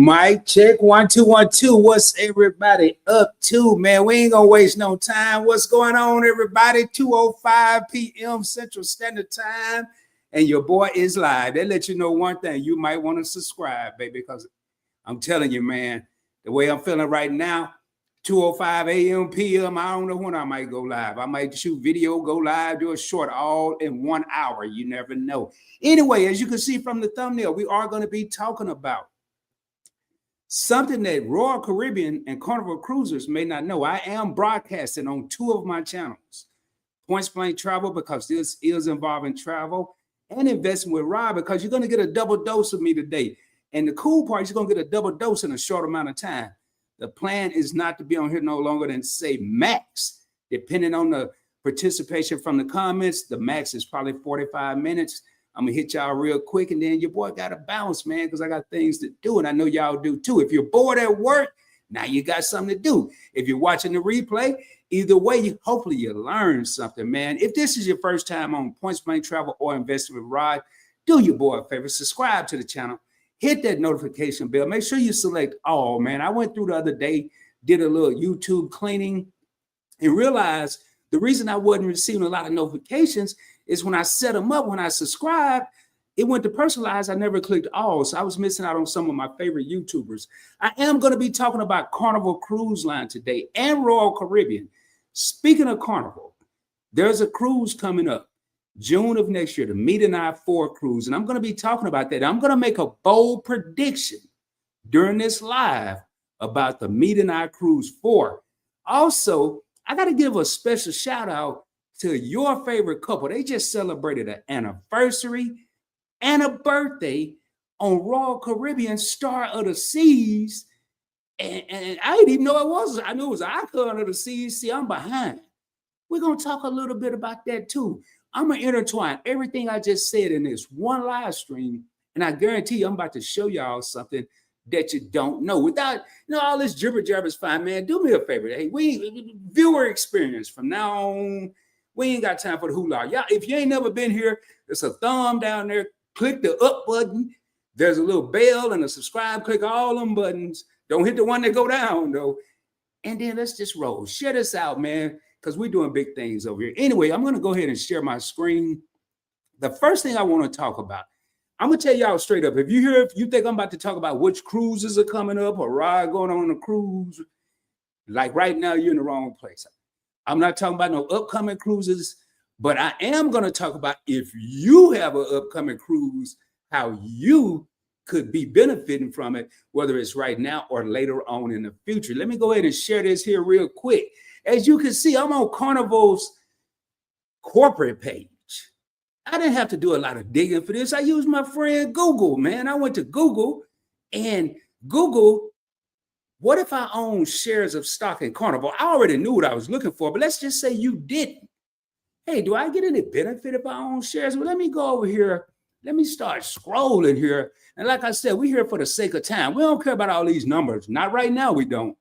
Mic check 1 2 1 2. What's everybody up to, man? We ain't gonna waste no time. What's going on, everybody? 2:05 p.m. Central Standard Time, and your boy is live. They let you know one thing: you might want to subscribe, baby, because I'm telling you, man, the way I'm feeling right now, 2:05 a.m. p.m. I don't know when I might go live. I might shoot video, go live, do a short, all in 1 hour. You never know. Anyway, as you can see from the thumbnail, we are going to be talking about something that Royal Caribbean and Carnival Cruisers may not know. I am broadcasting on 2 of my channels, Point Blank Travel, because this is involving travel, and Investing with Rob, because you're going to get a double dose of me today. And the cool part is you're going to get a double dose in a short amount of time. The plan is not to be on here no longer than, say, max. Depending on the participation from the comments, the max is probably 45 minutes. I'm going to hit y'all real quick, and then your boy got to bounce, man, because I got things to do, and I know y'all do too. If you're bored at work, now you got something to do. If you're watching the replay, either way, hopefully you learn something, man. If this is your first time on Point Blank Travel or Investing with Rod, do your boy a favor, subscribe to the channel, hit that notification bell. Make sure you select all, man. I went through the other day, did a little YouTube cleaning, and realized the reason I wasn't receiving a lot of notifications is when I set them up, when I subscribed, it went to personalize. I never clicked all, so I was missing out on some of my favorite YouTubers. I am going to be talking about Carnival Cruise Line today and Royal Caribbean. Speaking of Carnival, there's a cruise coming up June of next year, the Meet and I 4 cruise, and I'm going to be talking about that. I'm going to make a bold prediction during this live about the Meet and I Cruise 4. Also, I got to give a special shout out to your favorite couple. They just celebrated an anniversary and a birthday on Royal Caribbean Star of the Seas. And I didn't even know it was. I knew it was Icon of the Seas. See, I'm behind. We're going to talk a little bit about that too. I'm going to intertwine everything I just said in this one live stream. And I guarantee you, I'm about to show y'all something that you don't know. Without, all this jibber jabber is fine, man. Do me a favor. Hey, viewer experience from now on. We ain't got time for the hula. Y'all, if you ain't never been here, there's a thumb down there. Click the up button. There's a little bell and a subscribe. Click all them buttons. Don't hit the one that go down, though. And then let's just roll. Share this out, man, because we're doing big things over here. Anyway, I'm going to go ahead and share my screen. The first thing I want to talk about, I'm going to tell y'all straight up. If you think I'm about to talk about which cruises are coming up or ride going on a cruise, like right now, you're in the wrong place. I'm not talking about no upcoming cruises, but I am going to talk about if you have an upcoming cruise, how you could be benefiting from it, whether it's right now or later on in the future. Let me go ahead and share this here real quick. As you can see, I'm on Carnival's corporate page. I didn't have to do a lot of digging for this. I used my friend Google, man. I went to Google and Google, what if I own shares of stock in Carnival? I already knew what I was looking for, but let's just say you didn't. Hey, do I get any benefit if I own shares? Well, let me go over here. Let me start scrolling here. And like I said, we're here for the sake of time. We don't care about all these numbers. Not right now, we don't.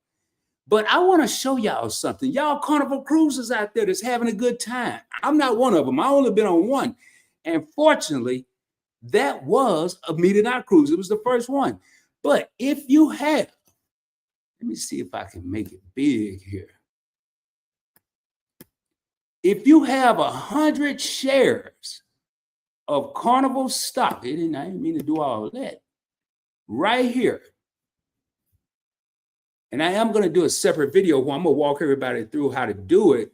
But I want to show y'all something. Y'all Carnival Cruisers out there that's having a good time. I'm not one of them. I only been on one. And fortunately, that was a meeting our cruise. It was the first one. But if you have, let me see if I can make it big here. If you have 100 shares of Carnival stock, I didn't mean to do all that, right here. And I am going to do a separate video where I'm going to walk everybody through how to do it.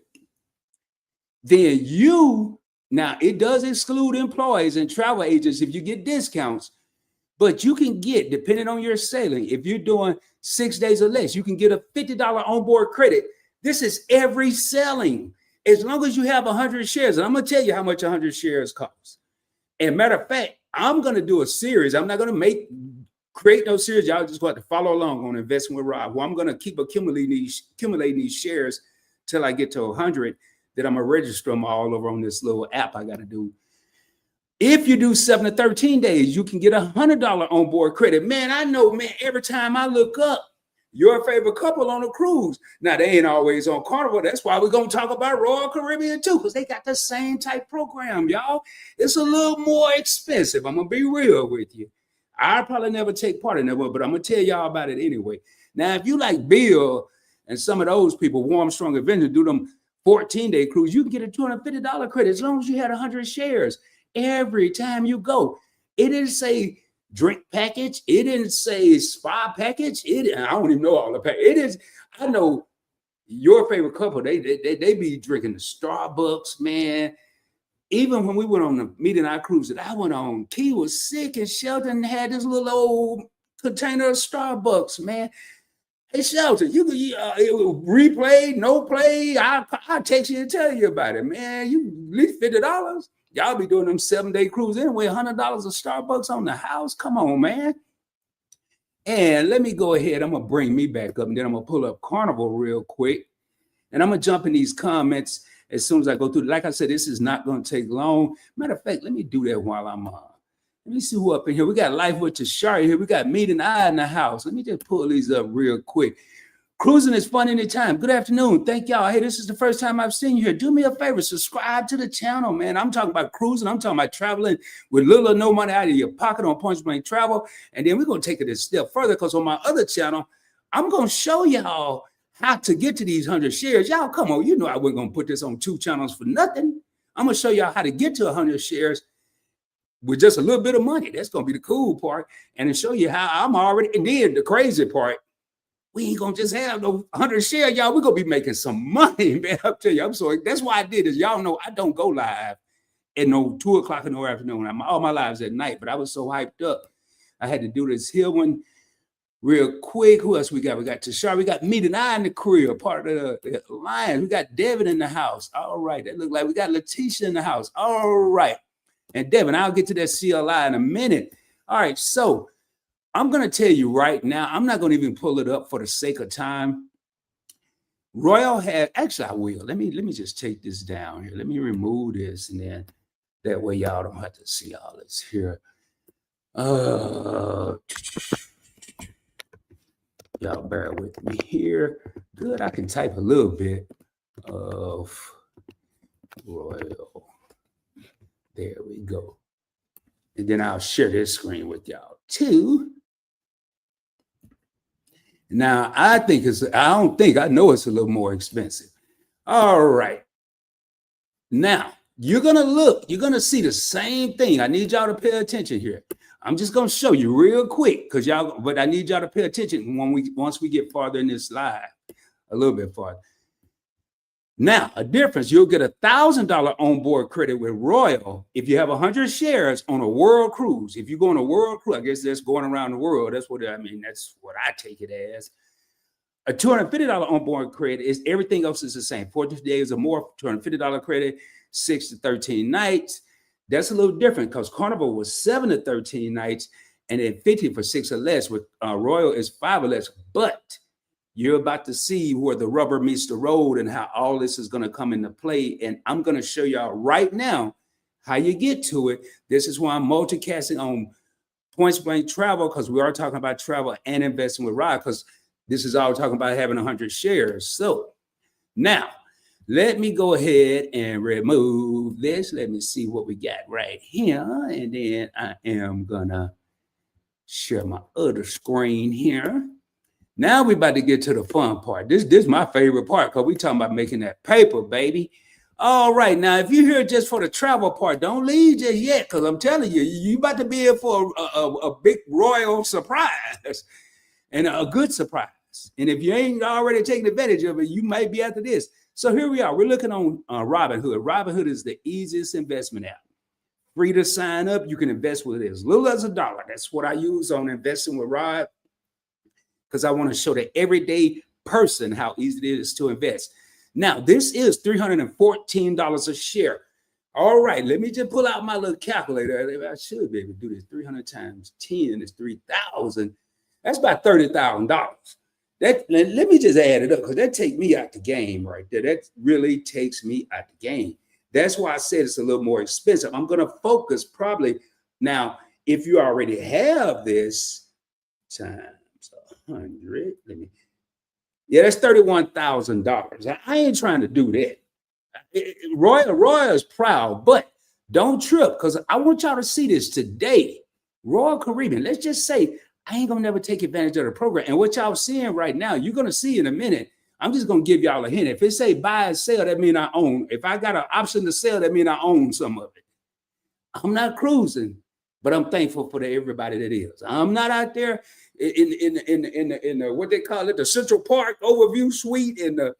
Then now it does exclude employees and travel agents if you get discounts, but you can get, depending on your sailing, if you're doing 6 days or less, you can get a $50 onboard credit. This is every sailing, as long as you have 100 shares. And I'm going to tell you how much 100 shares cost. And matter of fact, I'm going to do a series. I'm not going to create no series. Y'all just going to follow along on Investing with Rob. Well, I'm going to keep accumulating these shares till I get to 100. That I'm going to register them all over on this little app I got to do. If you do 7 to 13 days, you can get a $100 onboard credit. Man, I know, man, every time I look up, your favorite couple on a cruise. Now, they ain't always on Carnival. That's why we're going to talk about Royal Caribbean too, because they got the same type program, y'all. It's a little more expensive. I'm going to be real with you. I'll probably never take part in that one, but I'm going to tell y'all about it anyway. Now, if you like Bill and some of those people, Warm Strong Adventure, do them 14-day cruise, you can get a $250 credit as long as you had 100 shares every time you go. It didn't say drink package. It didn't say spa package. I don't even know all the package. It is. I know your favorite couple. They be drinking the Starbucks, man. Even when we went on the meeting our cruise that I went on, Key was sick and Shelton had this little old container of Starbucks, man. Hey, Shelton, you can replay, no play. I'll text you and tell you about it, man. You at least $50. Y'all be doing them 7-day cruise anyway. $100 of Starbucks on the house. Come on, man. And let me go ahead. I'm gonna bring me back up, and then I'm gonna pull up Carnival real quick, and I'm gonna jump in these comments as soon as I go through. Like I said, this is not gonna take long. Matter of fact, let me do that while I'm on. Let me see who up in here. We got Life with Tashari here. We got Meet and I in the house. Let me just pull these up real quick. Cruising is fun anytime. Good afternoon. Thank y'all. Hey, this is the first time I've seen you here. Do me a favor. Subscribe to the channel, man. I'm talking about cruising. I'm talking about traveling with little or no money out of your pocket on Point Blank Travel. And then we're going to take it a step further because on my other channel, I'm going to show y'all how to get to these 100 shares. Y'all, come on. You know I wasn't going to put this on 2 channels for nothing. I'm going to show y'all how to get to 100 shares with just a little bit of money. That's going to be the cool part. And to show you how I'm already, and then the crazy part, we ain't going to just have no 100 shares, y'all. We're going to be making some money, man. I'll tell you, I'm sorry. That's why I did this. Y'all know I don't go live at no 2 o'clock in the afternoon. All my lives at night, but I was so hyped up. I had to do this here one real quick. Who else we got? We got Tashar. We got Meet and I in the career, part of the alliance. We got Devin in the house. All right. That look like we got Letitia in the house. All right. And Devin, I'll get to that CLI in a minute. All right, so I'm going to tell you right now, I'm not going to even pull it up for the sake of time. Royal had, actually I will. Let me just take this down here. Let me remove this, and then that way y'all don't have to see all this here. Y'all bear with me here. Good, I can type a little bit of Royal. There we go. And then I'll share this screen with y'all too. Now, I know it's a little more expensive. All right. Now, you're going to see the same thing. I need y'all to pay attention here. I'm just going to show you real quick but I need y'all to pay attention once we get farther in this slide, a little bit farther. Now, a difference, you'll get a $1,000 onboard credit with Royal if you have 100 shares on a world cruise. If you go on a world cruise, I guess that's going around the world. That's what I take it as. A $250 onboard credit is everything else is the same. 14 days or more, $250 credit, 6 to 13 nights. That's a little different because Carnival was 7 to 13 nights and then 50 for 6 or less. With Royal is 5 or less, but you're about to see where the rubber meets the road and how all this is going to come into play. And I'm going to show y'all right now how you get to it. This is why I'm multicasting on Point Blank Travel, because we are talking about travel and investing with Rod, because This is all talking about having 100 shares. So now let me go ahead and remove this. Let me see what we got right here. And then I am gonna share my other screen here. Now we're about to get to the fun part. This is my favorite part because we talking about making that paper, baby. All right, now if you're here just for the travel part, don't leave just yet because I'm telling you, you about to be here for a big royal surprise and a good surprise. And if you ain't already taking advantage of it, you might be after this. So here we are. We're looking on Robinhood. Robinhood is the easiest investment app. Free to sign up. You can invest with as little as $1. That's what I use on investing with Rob because I want to show the everyday person how easy it is to invest. Now, this is $314 a share. All right, let me just pull out my little calculator. I should be able to do this. 300 times 10 is 3,000. That's about $30,000. Let me just add it up because that takes me out the game right there. That really takes me out the game. That's why I said it's a little more expensive. I'm going to focus probably now. If you already have this times 100, that's $31,000. I ain't trying to do that. Roy is proud, but don't trip because I want y'all to see this today. Royal Caribbean. Let's just say I ain't gonna never take advantage of the program. And what y'all seeing right now, you're gonna see in a minute. I'm just gonna give y'all a hint. If it say buy and sell, that means I own. If I got an option to sell, that means I own some of it. I'm not cruising, but I'm thankful for everybody that is. I'm not out there in the what they call it, the Central Park overview suite and the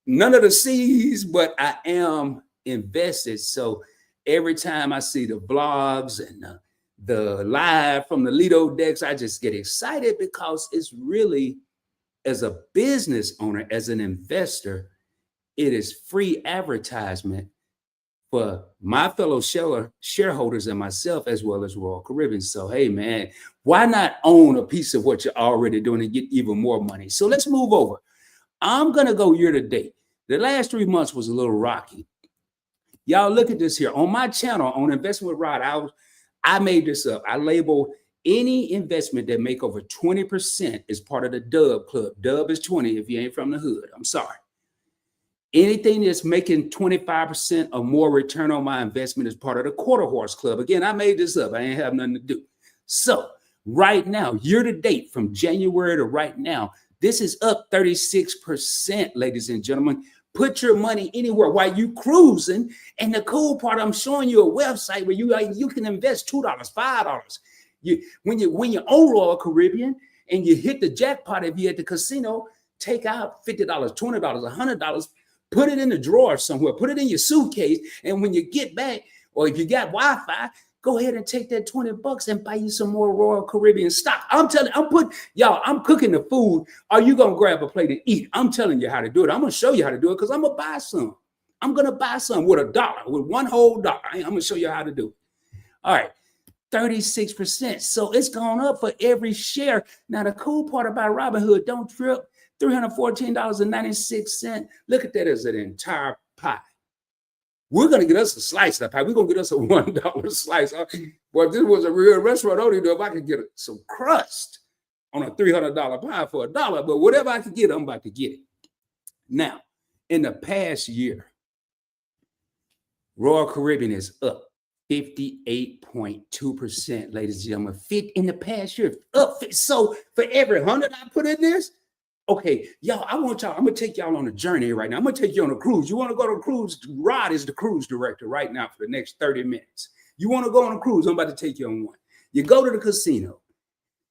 none of the C's, but I am invested. So every time I see the blogs and the live from the Lido decks, I just get excited because it's really, as a business owner, as an investor, it is free advertisement for my fellow shareholders and myself, as well as Royal Caribbean. So, hey, man, why not own a piece of what you're already doing and get even more money? So let's move over. I'm going to go year to date. The last 3 months was a little rocky. Y'all look at this here. On my channel, on Investment with Rod, I made this up. I label any investment that make over 20% is part of the Dub Club. Dub is 20 if you ain't from the hood. I'm sorry. Anything that's making 25% or more return on my investment is part of the Quarter Horse Club. Again, I made this up. I ain't have nothing to do. So right now, year to date, from January to right now, this is up 36%, ladies and gentlemen. Put your money anywhere while you cruising. And the cool part, I'm showing you a website where you can invest $2, $5. When you own Royal Caribbean and you hit the jackpot, if you're at the casino, take out $50, $20, $100, put it in the drawer somewhere, put it in your suitcase. And when you get back, or if you got Wi-Fi, go ahead and take that $20 and buy you some more Royal Caribbean stock. I'm cooking the food. Are you going to grab a plate and eat? I'm telling you how to do it. I'm going to show you how to do it because I'm going to buy some. I'm going to buy some with $1, with one whole dollar. I'm going to show you how to do it. All right. 36%. So it's gone up for every share. Now, the cool part about Robinhood, don't trip, $314.96. Look at that as an entire pie. We're going to get us a slice of that pie. We're going to get us a $1 slice. Well, if this was a real restaurant, I don't even know if I could get some crust on a $300 pie for $1. But whatever I can get, I'm about to get it. Now, in the past year, Royal Caribbean is up 58.2%, ladies and gentlemen. In the past year, up. So for every 100 I put in this, okay, y'all, I'm going to take y'all on a journey right now. I'm going to take you on a cruise. You want to go on a cruise? Rod is the cruise director right now for the next 30 minutes. You want to go on a cruise? I'm about to take you on one. You go to the casino.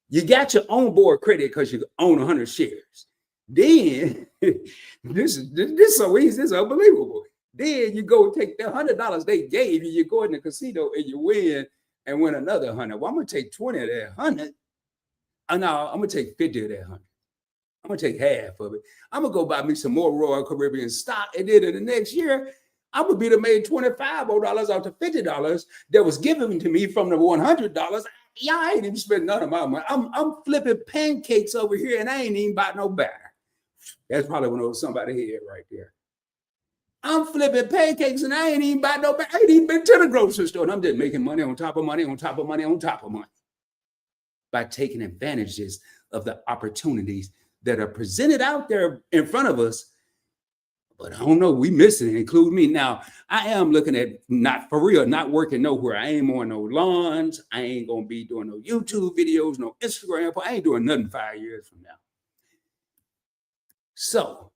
You got your own board credit because you own 100 shares. Then, this is so easy. This is unbelievable. Then you go take the $100 they gave you. You go in the casino and you win and win another 100. Well, I'm going to take 20 of that 100. No, I'm going to take 50 of that 100. I'm going to take half of it. I'm going to go buy me some more Royal Caribbean stock. And then in the next year, I'm going to be the made $25 off the $50 that was given to me from the $100. Y'all ain't even spending none of my money. I'm flipping pancakes over here and I ain't even bought no batter. That's probably when it was somebody here right there. I'm flipping pancakes and I ain't even bought no batter. I ain't even been to the grocery store. And I'm just making money on top of money on top of money on top of money by taking advantage of this of the opportunities that are presented out there in front of us. But I don't know, we missing it, include me. Now, I am looking at, not for real, not working nowhere. I ain't on no lawns. I ain't going to be doing no YouTube videos, no Instagram. I ain't doing nothing 5 years from now. So,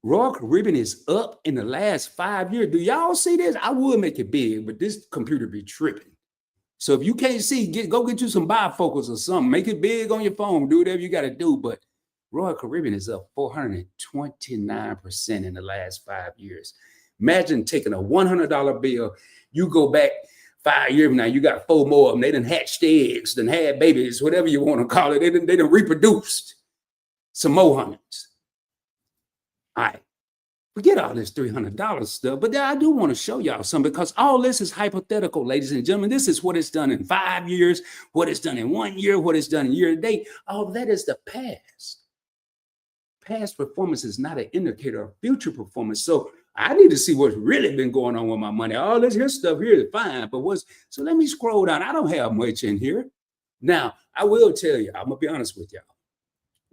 Royal Caribbean is up in the last 5 years. Do y'all see this? I would make it big, but this computer be tripping. So if you can't see, go get you some bifocals or something. Make it big on your phone. Do whatever you got to do. But Royal Caribbean is up 429% in the last 5 years. Imagine taking a $100 bill. You go back 5 years from now, you got 4 more of them. They done hatched eggs, done had babies, whatever you want to call it. They done reproduced some more hundreds. All right. Forget all this $300 stuff, but I do want to show y'all something, because all this is hypothetical, ladies and gentlemen. This is what it's done in 5 years, what it's done in 1 year, what it's done in year to date. All that is the past. Past performance is not an indicator of future performance. So I need to see what's really been going on with my money. All this here stuff here is fine, but so let me scroll down. I don't have much in here. Now, I will tell you, I'm going to be honest with y'all,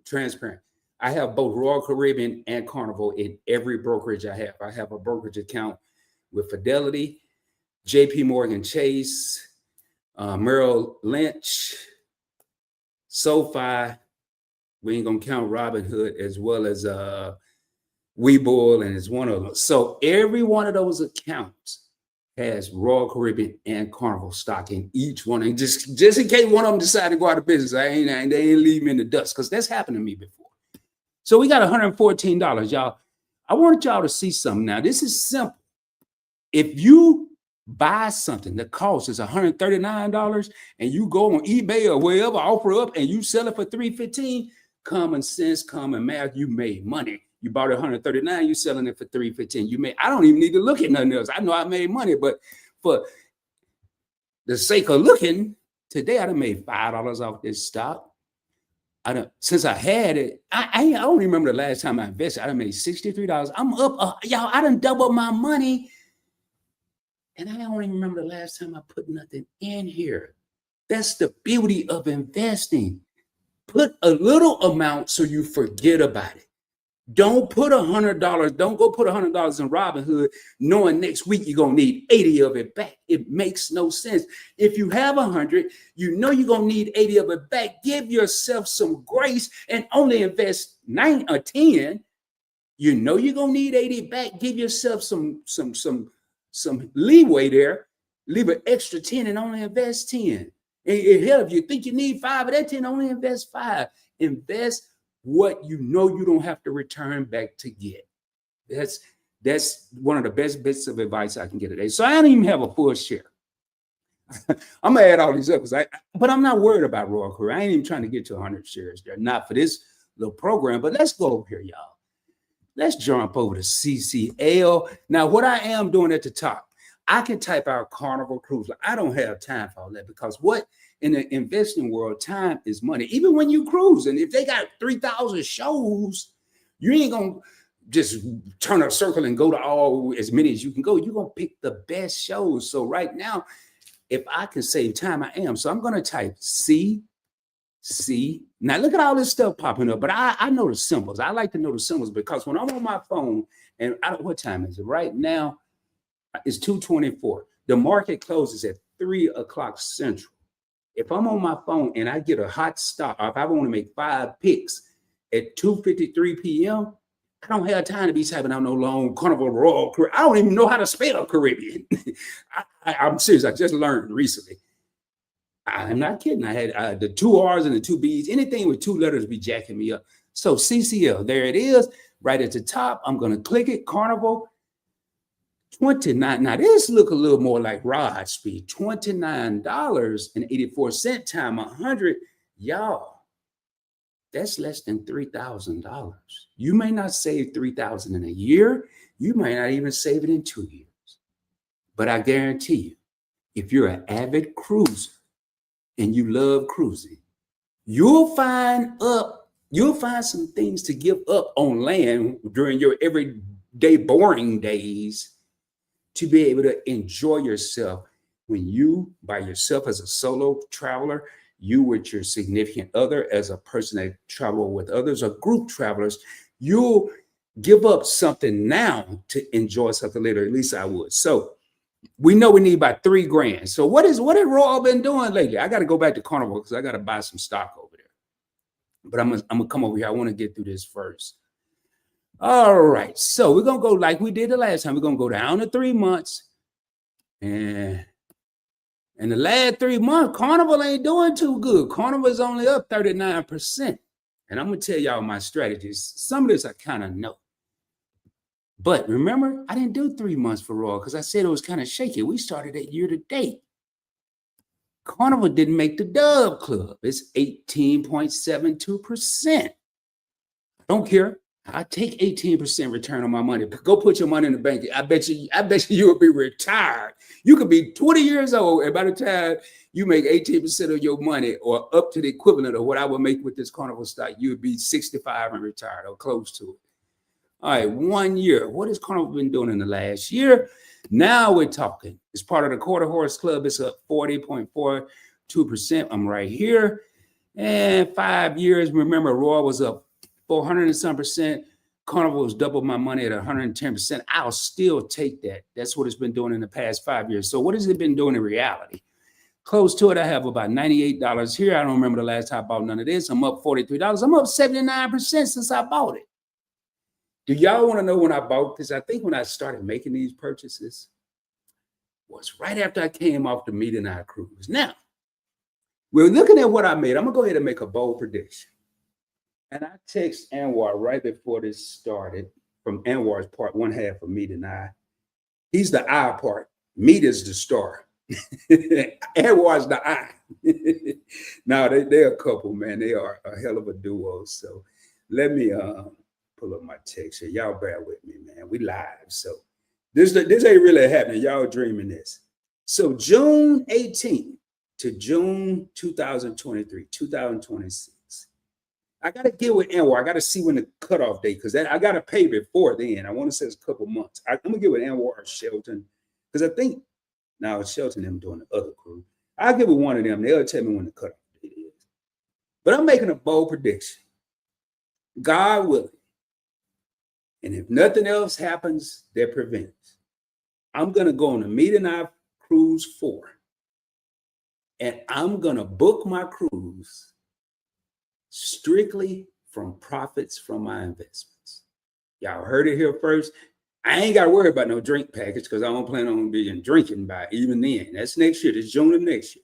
transparent. I have both Royal Caribbean and Carnival in every brokerage I have. I have a brokerage account with Fidelity, JP Morgan Chase, Merrill Lynch, SoFi. We ain't gonna count Robinhood, as well as Webull, and it's one of them. So every one of those accounts has Royal Caribbean and Carnival stock in each one. And just in case one of them decide to go out of business, they ain't leave me in the dust, because that's happened to me before. So we got $114, y'all. I want y'all to see something now. This is simple. If you buy something that costs is $139 and you go on eBay or wherever, offer up, and you sell it for $315, common sense, common math, you made money. You bought it $139, you selling it for $315. I don't even need to look at nothing else. I know I made money, but for the sake of looking, today I done made $5 off this stock. Since I had it, I don't remember the last time I invested. I done made $63. I'm up, y'all. I done doubled my money, and I don't even remember the last time I put nothing in here. That's the beauty of investing. Put a little amount so you forget about it. Don't put $100. Don't go put $100 in Robinhood knowing next week you're going to need 80 of it back. It makes no sense. If you have 100, you know you're going to need 80 of it back. Give yourself some grace and only invest 9 or 10. You know you're going to need 80 back. Give yourself some leeway there. Leave an extra 10 and only invest 10. And hell, if you think you need 5 of that 10, only invest 5. Invest what you know you don't have to return back to get. That's one of the best bits of advice I can get today. So I don't even have a full share. I'm gonna add all these up, but I'm not worried about Royal Caribbean. I ain't even trying to get to 100 shares there, not for this little program. But let's go over here, y'all. Let's jump over to CCL. Now, what I am doing at the top, I can type out Carnival Cruiser. I don't have time for all that, because what in the investing world, time is money. Even when you cruise, and if they got 3,000 shows, you ain't gonna just turn a circle and go to as many as you can go. You're gonna pick the best shows. So right now, if I can save time, I am. So I'm gonna type C. Now look at all this stuff popping up, but I know the symbols. I like to know the symbols, because when I'm on my phone, and what time is it right now? It's 2:24. The market closes at 3 o'clock Central. If I'm on my phone and I get a hot stop, or if I want to make 5 picks at 2:53 p.m., I don't have time to be typing out no long Carnival Royal Caribbean. I don't even know how to spell Caribbean. I'm serious. I just learned recently. I'm not kidding. I had the 2 R's and the 2 B's. Anything with 2 letters be jacking me up. So CCL, there it is, right at the top. I'm going to click it. Carnival. 29. Now this look a little more like rod speed. $29.84 time 100. Y'all, that's less than $3,000. You may not save $3,000 in a year. You might not even save it in 2 years. But I guarantee you, if you're an avid cruiser and you love cruising, you'll find some things to give up on land during your everyday boring days, to be able to enjoy yourself. When you by yourself as a solo traveler, you with your significant other, as a person that travel with others or group travelers, you'll give up something now to enjoy something later. At least I would. So we know we need about $3,000. So what has Royal been doing lately? I got to go back to Carnival because I got to buy some stock over there. But I'm gonna come over here. I want to get through this first. All right. So we're gonna go like we did the last time. We're gonna go down to 3 months. And in the last 3 months, Carnival ain't doing too good. Carnival is only up 39%. And I'm gonna tell y'all my strategies. Some of this I kind of know. But remember, I didn't do 3 months for Royal because I said it was kind of shaky. We started at year to date. Carnival didn't make the Dove Club. It's 18.72%. Don't care. I take 18% return on my money. Go put your money in the bank. I bet you will be retired. You could be 20 years old, and by the time you make 18% of your money, or up to the equivalent of what I would make with this Carnival stock, you would be 65 and retired or close to it. All right, 1 year. What has Carnival been doing in the last year? Now we're talking. It's part of the Quarter Horse Club. It's up 40.42%. I'm right here. And 5 years, remember, Royal was up 400 and some percent. Carnival has doubled my money at 110%. I'll still take that. That's what it's been doing in the past 5 years. So what has it been doing in reality? Close to it, I have about $98 here. I don't remember the last time I bought none of this. I'm up $43. I'm up 79% since I bought it. Do y'all want to know when I bought this? I think when I started making these purchases was right after I came off the Meet and I cruise. Now, we're looking at what I made. I'm going to go ahead and make a bold prediction. And I text Anwar right before this started from Anwar's part, one half of Meet and I. He's the I part. Meet is the star. Anwar's the I. Now, they're a couple, man. They are a hell of a duo. So let me pull up my text here. Y'all bear with me, man. We live. So this ain't really happening. Y'all dreaming this. So June 18th to June 2026. I got to get with Anwar. I got to see when the cutoff date, because I got to pay before then. I want to say it's a couple months. I'm going to get with Anwar or Shelton, because I think now it's Shelton them doing the other crew. I'll get with one of them. They'll tell me when the cutoff date is. But I'm making a bold prediction. God willing. And if nothing else happens that prevents, I'm going to go on the Meet and I Cruise 4. And I'm going to book my cruise strictly from profits from my investments. Y'all heard it here first. I ain't got to worry about no drink package because I don't plan on being drinking by even then. That's next year. That's June of next year.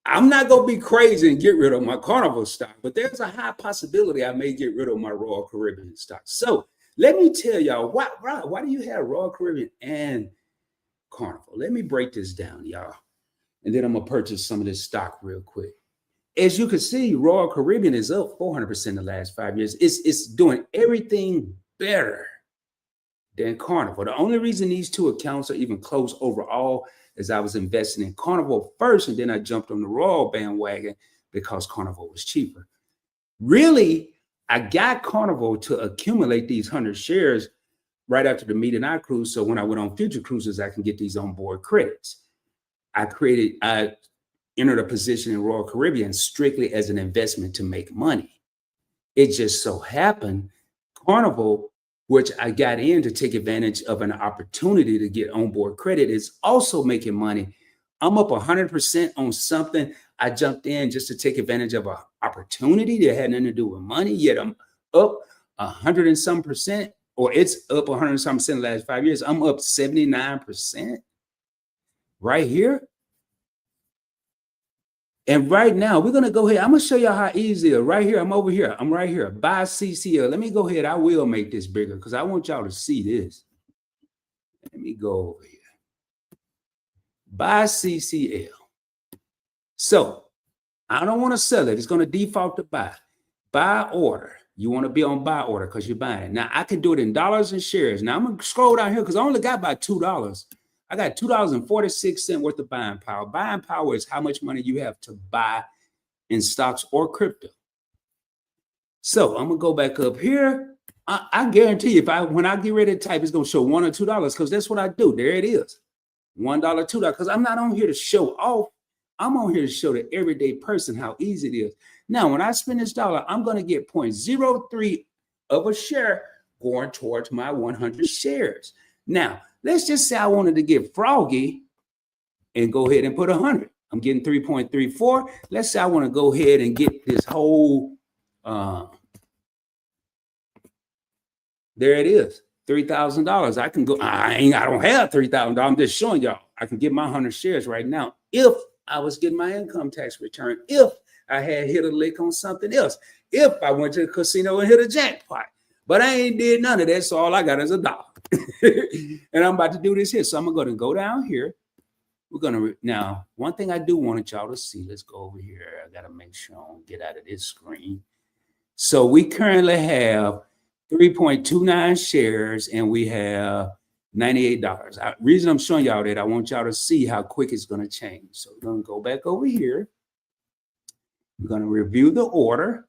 I'm not going to be crazy and get rid of my Carnival stock, but there's a high possibility I may get rid of my Royal Caribbean stock. So let me tell y'all, why do you have Royal Caribbean and Carnival? Let me break this down, y'all. And then I'm going to purchase some of this stock real quick. As you can see, Royal Caribbean is up 400% in the last 5 years. It's doing everything better than Carnival. The only reason these two accounts are even close overall is I was investing in Carnival first, and then I jumped on the Royal bandwagon because Carnival was cheaper. Really, I got Carnival to accumulate these 100 shares right after the Meet and I cruise, so when I went on future cruises, I can get these onboard credits. I entered a position in Royal Caribbean strictly as an investment to make money. It just so happened Carnival, which I got in to take advantage of an opportunity to get onboard credit, is also making money. I'm up 100% on something. I jumped in just to take advantage of an opportunity that had nothing to do with money, yet I'm up 100 and some percent, or it's up 100 and some percent in the last 5 years. I'm up 79% right here. And right now, we're going to go ahead. I'm going to show y'all how easy it is. Right here, I'm over here. I'm right here. Buy CCL. Let me go ahead. I will make this bigger because I want y'all to see this. Let me go over here. Buy CCL. So I don't want to sell it. It's going to default to buy. Buy order. You want to be on buy order because you're buying it. Now, I can do it in dollars and shares. Now, I'm going to scroll down here because I only got about $2. I got $2.46 worth of buying power. Buying power is how much money you have to buy in stocks or crypto. So I'm going to go back up here. I guarantee you, when I get ready to type, it's going to show $1 or $2 because that's what I do. There it is. $1, $2, because I'm not on here to show off. I'm on here to show the everyday person how easy it is. Now, when I spend this dollar, I'm going to get 0.03 of a share going towards my 100 shares. Now, let's just say I wanted to get froggy and go ahead and put 100. I'm getting 3.34. Let's say I want to go ahead and get this whole, there it is, $3,000. I can go, I don't have $3,000. I'm just showing y'all. I can get my 100 shares right now if I was getting my income tax return, if I had hit a lick on something else, if I went to the casino and hit a jackpot. But I ain't did none of that, so all I got is $1. And I'm about to do this here. So I'm going to go down here. We're going to, now, one thing I do want y'all to see, let's go over here. I got to make sure I don't get out of this screen. So we currently have 3.29 shares and we have $98. The reason I'm showing y'all that, I want y'all to see how quick it's going to change. So we're going to go back over here. We're going to review the order.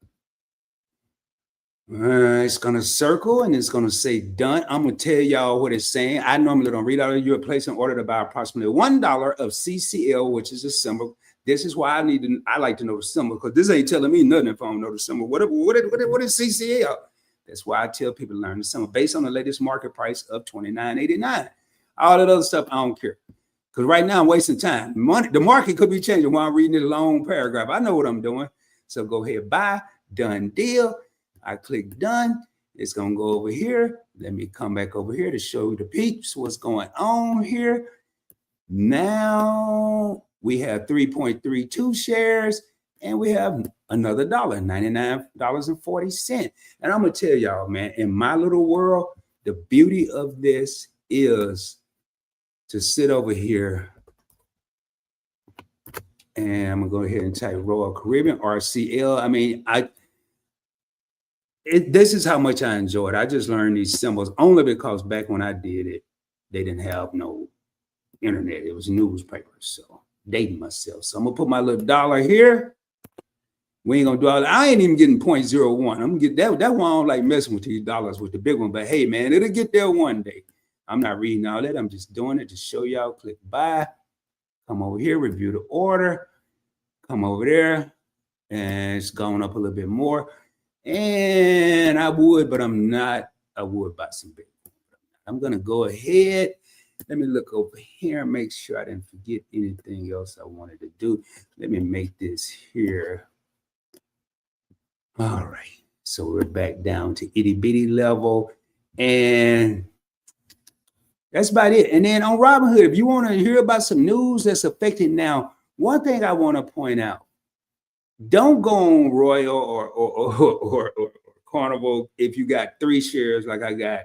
It's going to circle and it's going to say done. I'm going to tell y'all what it's saying. I normally don't read out of you. Place an order to buy approximately $1 of CCL, which is a symbol. This is why I like to know the symbol, because this ain't telling me nothing if I don't know the symbol. What is CCL? That's why I tell people to learn the symbol based on the latest market price of $29.89. All that other stuff, I don't care. Because right now I'm wasting time. The market could be changing while I'm reading this long paragraph. I know what I'm doing. So go ahead, buy, done deal. I click done. It's going to go over here. Let me come back over here to show you the peeps, what's going on here. Now we have 3.32 shares and we have another dollar, $99.40. And I'm going to tell y'all, man, in my little world, the beauty of this is to sit over here. And I'm going to go ahead and type Royal Caribbean, RCL. I mean, this is how much I enjoy it. I just learned these symbols only because back when I did it, they didn't have no internet. It was newspapers. So dating myself. So I'm going to put my little dollar here. We ain't going to do all that. I ain't even getting 0.01. I'm going to get that. That one, I don't like messing with these dollars with the big one. But hey, man, it'll get there one day. I'm not reading all that. I'm just doing it to show y'all. Click buy. Come over here, review the order. Come over there. And it's going up a little bit more. And I would, but I'm not. I would buy some big. I'm going to go ahead. Let me look over here and make sure I didn't forget anything else I wanted to do. Let me make this here. All right. So we're back down to itty bitty level. And that's about it. And then on Robinhood, if you want to hear about some news that's affecting now, one thing I want to point out. Don't go on Royal or Carnival if you got 3 shares like I got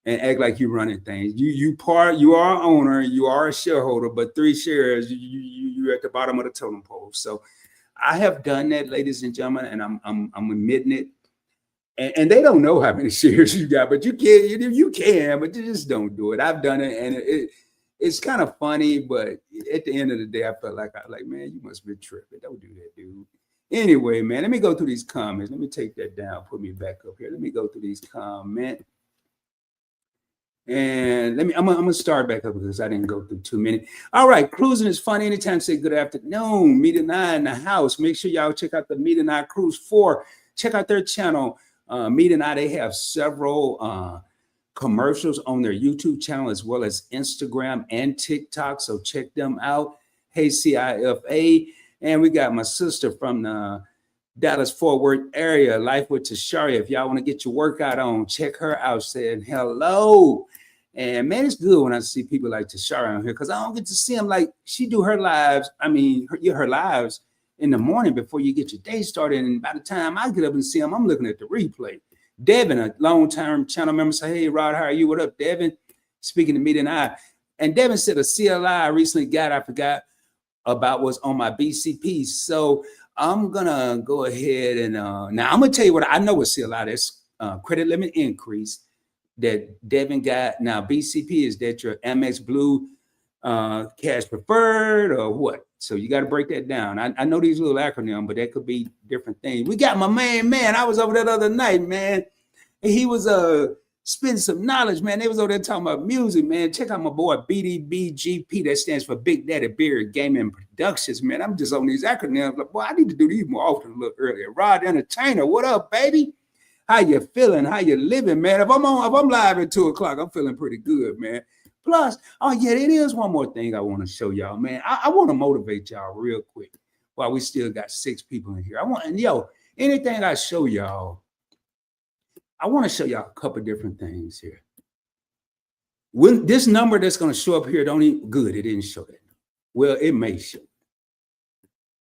and act like you're running things. You are an owner, you are a shareholder, but 3 shares, you're at the bottom of the totem pole. So I have done that, ladies and gentlemen, and I'm admitting it. And they don't know how many shares you got, but you can, but you just don't do it. I've done it, and it's kind of funny, but at the end of the day, I felt like, man, you must be tripping. Don't do that, dude. Anyway, man, let me go through these comments. Let me take that down, put me back up here. Let me go through these comments. And I'm gonna start back up because I didn't go through too many. All right, cruising is fun anytime. Say good afternoon. Meet and I in the house. Make sure y'all check out the Meet and I Cruise 4. Check out their channel. Meet and I, they have several commercials on their YouTube channel as well as Instagram and TikTok. So check them out. Hey, CIFA. And we got my sister from the Dallas-Fort Worth area, Life with Tasharia. If y'all want to get your workout on, check her out, saying hello. And man, it's good when I see people like Tasharia on here because I don't get to see them like she do her lives. I mean, her lives in the morning before you get your day started. And by the time I get up and see them, I'm looking at the replay. Devin, a long-term channel member, say, hey, Rod, how are you? What up, Devin? Speaking to me and I. And Devin said a CLI I recently got, I forgot about, was on my BCP. So I'm going to go ahead and now I'm going to tell you what I know with CLI. That's credit limit increase that Devin got. Now, BCP, is that your Amex Blue cash preferred or what? So you got to break that down. I know these little acronyms, but that could be different things. We got my man. I was over that other night, man. He was spitting some knowledge, man. They was over there talking about music, man. Check out my boy BDBGP. That stands for Big Daddy Beard Gaming Productions, man. I'm just on these acronyms. Like, boy, I need to do these more often, a little earlier. Rod Entertainer, what up, baby? How you feeling? How you living, man? If I'm live at 2 o'clock, I'm feeling pretty good, man. Plus, oh yeah, it is one more thing I want to show y'all, man. I want to motivate y'all real quick while we still got 6 people in here. Anything I show y'all, I want to show y'all a couple different things here. When this number that's going to show up here, don't even good. It didn't show that. Well, it may show.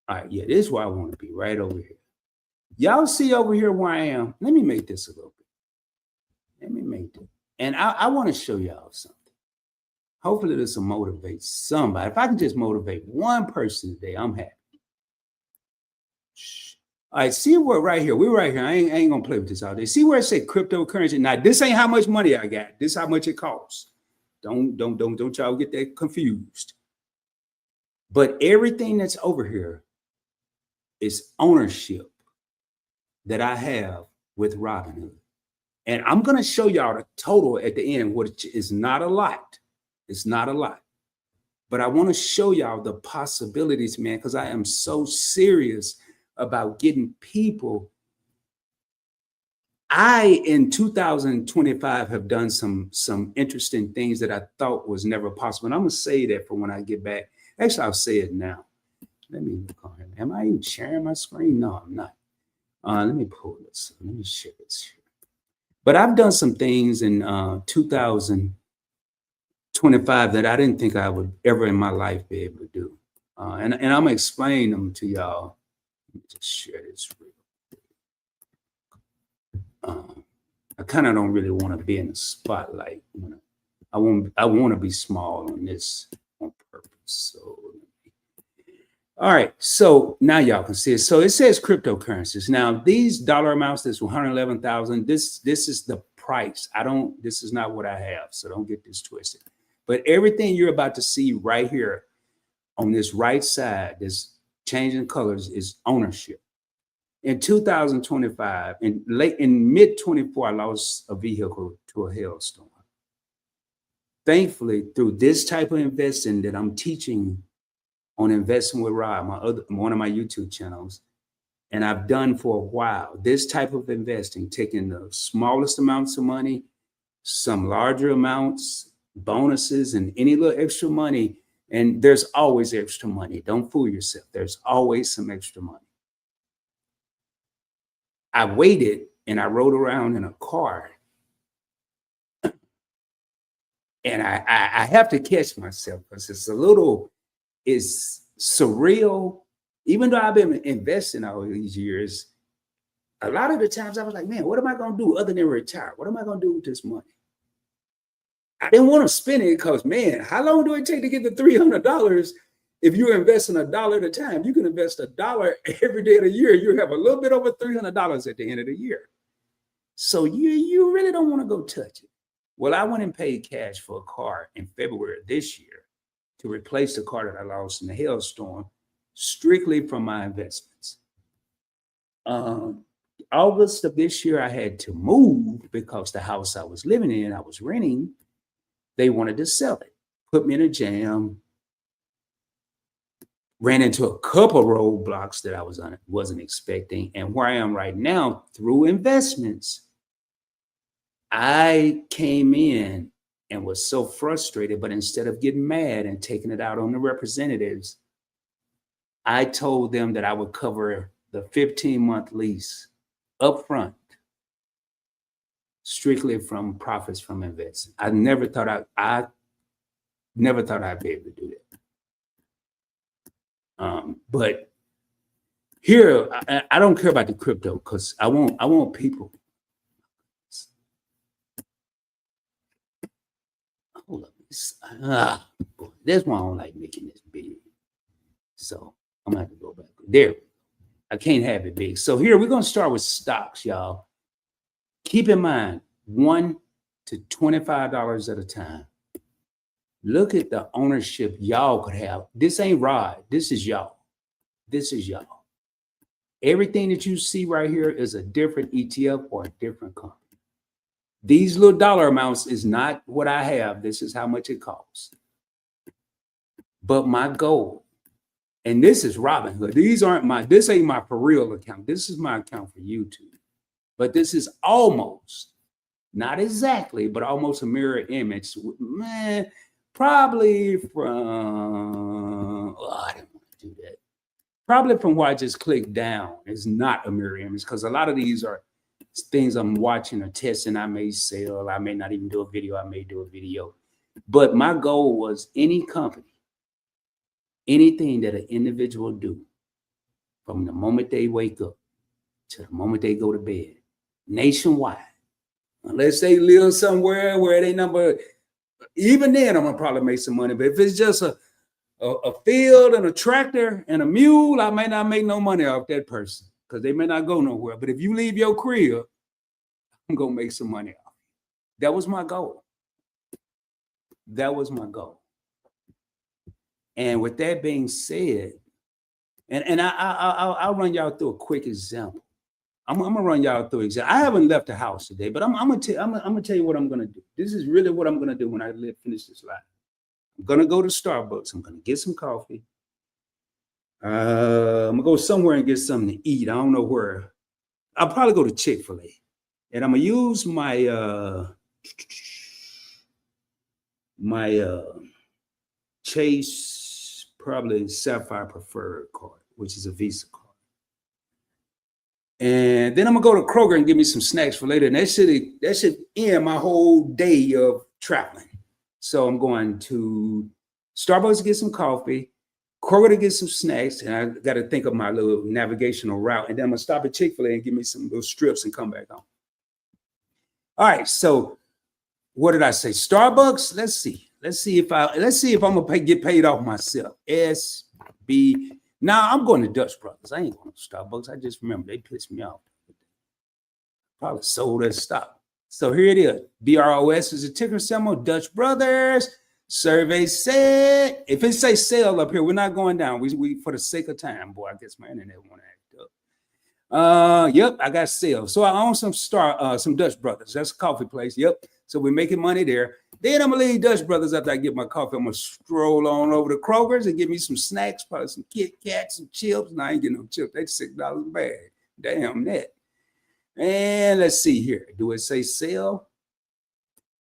All right, yeah, this is where I want to be, right over here. Y'all see over here where I am. Let me make this a little bit. Let me make it. And I want to show y'all something. Hopefully this will motivate somebody. If I can just motivate one person today, I'm happy. All right, see where right here. We're right here. I ain't gonna play with this all day. See where it say cryptocurrency. Now, this ain't how much money I got. This is how much it costs. Don't y'all get that confused. But everything that's over here is ownership that I have with Robinhood. And I'm gonna show y'all the total at the end, which is not a lot. It's not a lot. But I want to show y'all the possibilities, man, because I am so serious about getting people. I, in 2025, have done some interesting things that I thought was never possible. And I'm going to say that for when I get back. Actually, I'll say it now. Let me look on here. Am I even sharing my screen? No, I'm not. Let me pull this. Let me share this here. But I've done some things in 2025 that I didn't think I would ever in my life be able to do. And I'm going to explain them to y'all. Let me just share this real quick. I kind of don't really want to be in the spotlight. I want to be small on this on purpose. So, all right. So now y'all can see it. So it says cryptocurrencies. Now these dollar amounts, this 111,000. This is the price. This is not what I have. So don't get this twisted. But everything you're about to see right here on this right side, this changing colors, is ownership. In 2025, in mid 24, I lost a vehicle to a hailstorm. Thankfully, through this type of investing that I'm teaching on Investing with Rob, one of my YouTube channels, and I've done for a while, this type of investing, taking the smallest amounts of money, some larger amounts, bonuses, and any little extra money. And there's always extra money. Don't fool yourself. There's always some extra money. I waited and I rode around in a car. And I have to catch myself because it's surreal. Even though I've been investing all these years, a lot of the times I was like, man, what am I going to do other than retire? What am I going to do with this money? I didn't want to spend it because, man, how long do it take to get the $300? If you're investing $1 at a time, you can invest $1 every day of the year. You have a little bit over $300 at the end of the year. So you really don't want to go touch it. Well, I went and paid cash for a car in February of this year to replace the car that I lost in the hailstorm, strictly from my investments. August of this year, I had to move because the house I was living in, I was renting, they wanted to sell it. Put me in a jam. Ran into a couple roadblocks that I wasn't expecting. And where I am right now, through investments, I came in and was so frustrated, but instead of getting mad and taking it out on the representatives, I told them that I would cover the 15-month lease up front, strictly from profits from investing. I never thought I'd be able to do that. But here, I don't care about the crypto because I want people. Hold up. That's why I don't like making this big. So I'm gonna have to go back there. I can't have it big. So here we're gonna start with stocks, y'all. Keep in mind, $1 to $25 at a time. Look at the ownership y'all could have. This ain't Rod. This is y'all. This is y'all. Everything that you see right here is a different ETF or a different company. These little dollar amounts is not what I have. This is how much it costs. But my goal, and this is Robinhood. This ain't my for real account. This is my account for YouTube. But this is almost, not exactly, but almost a mirror image. Man, probably from, I didn't want to do that. Probably from where I just clicked down is not a mirror image, because a lot of these are things I'm watching or testing. I may sell, I may not even do a video, I may do a video. But my goal was any company, anything that an individual do from the moment they wake up to the moment they go to bed, nationwide, unless they live somewhere where they number, even then I'm gonna probably make some money. But if it's just a field and a tractor and a mule, I may not make no money off that person because they may not go nowhere. But if you leave your crib, I'm gonna make some money off. That was my goal. That was my goal. And with that being said, and I'll run y'all through a quick example. I'm gonna run y'all through example. I haven't left the house today, but I'm gonna tell you what I'm gonna do. This is really what I'm gonna do when I finish this live. I'm gonna go to Starbucks. I'm gonna get some coffee. I'm gonna go somewhere and get something to eat. I don't know where. I'll probably go to Chick-fil-A, and I'm gonna use my Chase, probably Sapphire Preferred card, which is a Visa card. And then I'm gonna go to Kroger and get me some snacks for later. And that should end my whole day of traveling. So I'm going to Starbucks to get some coffee, Kroger to get some snacks, and I got to think of my little navigational route. And then I'm gonna stop at Chick-fil-A and give me some little strips and come back home. All right. So what did I say? Starbucks. Let's see if I'm gonna get paid off myself. SB. Now I'm going to Dutch Brothers. I ain't going to Starbucks. I just remember they pissed me off. Probably sold that stock. So here it is. BROS is a ticker symbol. Dutch Brothers. Survey said, if it say sell up here, we're not going down. We for the sake of time, boy. I guess my internet won't act up. Yep, I got sales. So I own some Dutch Brothers. That's a coffee place. Yep. So we're making money there. Then I'm gonna leave Dutch Brothers after I get my coffee. I'm gonna stroll on over to Kroger's and get me some snacks, probably some Kit Kats, some chips. And I ain't getting no chips. That's $6 a bag. Damn that. And let's see here. Do it say sell?